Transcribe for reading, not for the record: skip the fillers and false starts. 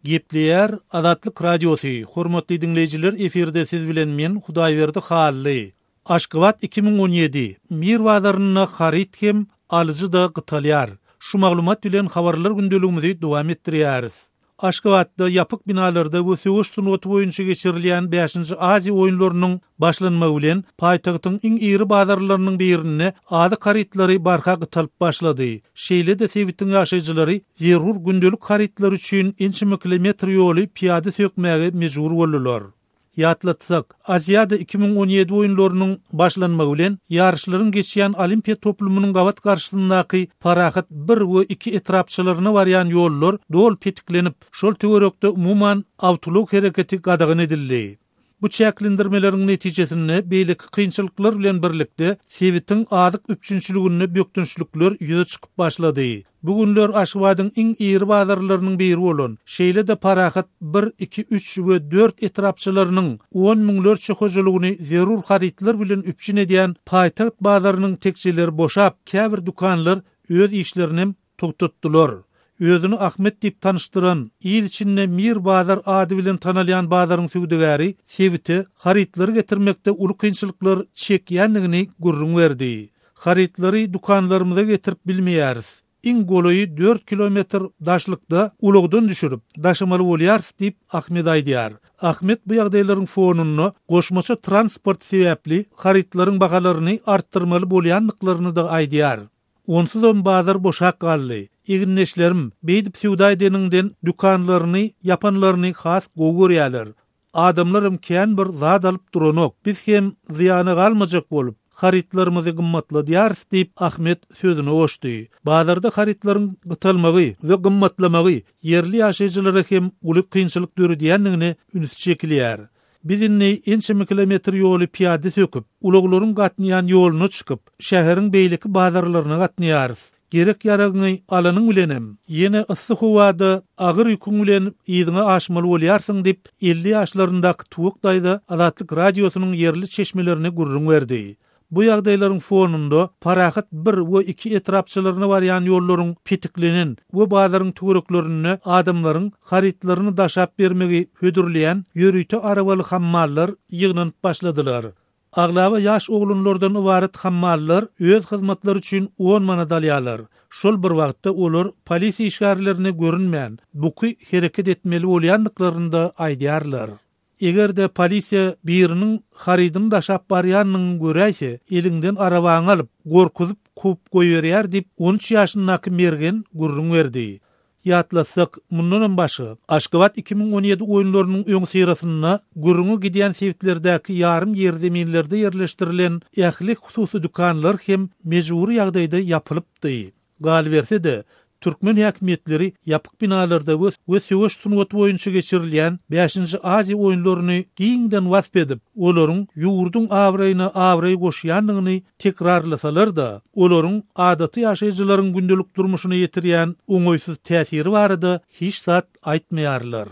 Gepleyer Azatlyk Radiosu. Hormatly dinleyijiler, eferde siz bilen men Hudaýberdi Hally. Aşgabat 2017 Mir bazaryna harit hem alyjy da gytalyar. Şu maglumat bilen habarlar gündeligimizi dowam etdirýäris. Aşgabatda yapık binalarda bu söwüş turnury boýunça geçirilýän 5-nji Aziýa oýunlarynyň başlanmagy bilen paýtagtyň iň iri bazarlarynyň birine ady haritlary barka gytalyp başlady. Şeýle de sebitiň ýaşaýjylary zerur gündelik haritlar üçin inçe kilometr ýoly piýada sökmäge mejbur boldylar. Ýatlatsak, Aziýada 2017 oýunlarynyň başlanmagy bilen ýarışlaryň geçýän Olimpiya toplumynyň gawat garşysyndaky parahat 1 we 2 etrapçylaryna barýan ýollar dol petiklenip, şol töwerekde umuman awtolog hereketi gadagyn edildi. Bu çäklendirmeleriň netijesinde beýleki kynçylyklar bilen birlikde sebitiň adyk üçünçiligine bökdünçlükler ýüze çykyp başlady. Bugünler Aşgabatyň iň iri bazarlarynyň biri bolan, şeýle de parahat 1, 2, 3 we 4 etrapçylarynyň 10 miňlerçe hojalygyny zerur haritler bilen üçin edýän paýtagt bazarynyň tekçeleri boşap, käbir dukanlar öz işlerini togtatdylar. Özünü Ahmet diýip tanıştyran, il içinde Mir bazar ady bilen tanalýan bazaryň süwdegäri sebiti haritlary getirmekde uly kynçylyklar çekýänligini gurrun berdi. Haritlary dukanlarymyza getirip bilmeýäris. İň goloyu 4 kilometr daşlykda ulugdan düşürüp daşymaly bolýar diýip Ahmet aýdýar. Ahmet bu ýagdaýlaryň fonuny goşmaça transport sebäpli haritlaryň bahalaryny artdyrmaly bolýanlyklaryny da aýdýar. Onsuzam bazar boşak galdy. Eginleşlerim beýdip süwdaýdynyňdan dukanlaryny, yapanlaryny has gowurýarlar. Adamlarym kän bir zat alyp duranok. Biz hem ziýany galmajak bolup haritlarymyzy gymmatladýar diýip Ahmet sözüni oşdy. Bazarda haritlaryň gytalmagy we gymmatlamagy yerli ýaşaýjylara hem uly kynçylyk döredýändigini üns çekilýär. Bizinni inçe kilometr ýoly piýada söküp, uluglaryň gatnaýan ýoluny çykyp, şäheriň beýleki bazarlaryna gatnaýarys. Gerek ýaragyny alanyň bilenem. Ýene yssyk howada agyr ýüküň bilen ýygyny aşmaly bolýarsyň diýip 50 ýaşlaryndaky tuwuk daýda Azatlyk Radiosynyň yerli çeşmelerini gurrun berdi. Bu ýagdaýlaryň fonunda parahat 1 we 2 etrapçylaryna barýan ýollaryň petiklenen we bazaryň töwereklerini adamlaryň haritlaryny daşap bermegi hödürleýän ýörüýte arabaly hammallar ýygnanyp başladylar. Aglaby ýaş oglanlardan ibaret hammallar öz hyzmatlary üçin 10 manat alýarlar. Şol bir wagtda olar polisiýa işgärlerini görünmän, buky hereket etmeli bolýandyklaryny da aýdýarlar. Egerde polisiýa biriniň haridyny daşap barýanyny göräýse, elinden arabaňy alyp, gorkuzyp kup goýberýär diýip 13 ýaşyndaky mergen gurrun berdi. Ýatlasak, mundan başy Aşgabat 2017 oýunlarynyň öň syrasyna gurrunu gidýän sebitlerdäki ýarym ýer zeminlerde ýerleşdirilen ähli hususy dukanlar hem mejburi ýagdaýda ýapylypdy. Gal berse de Türkmen häkimetleri yapık binalarda we söwüş turnury boýunça geçirilýän 5-nji Aziýa oýunlaryny giňden wasp edip, olaryň ýurdun awraýyna awraý goşýanlygyny tekrarlasalar da, olaryň adaty ýaşaýjylaryň gündelik durmuşyna ýetirýän oňoýsuz täsiri barada hiç zat aýtmaýarlar.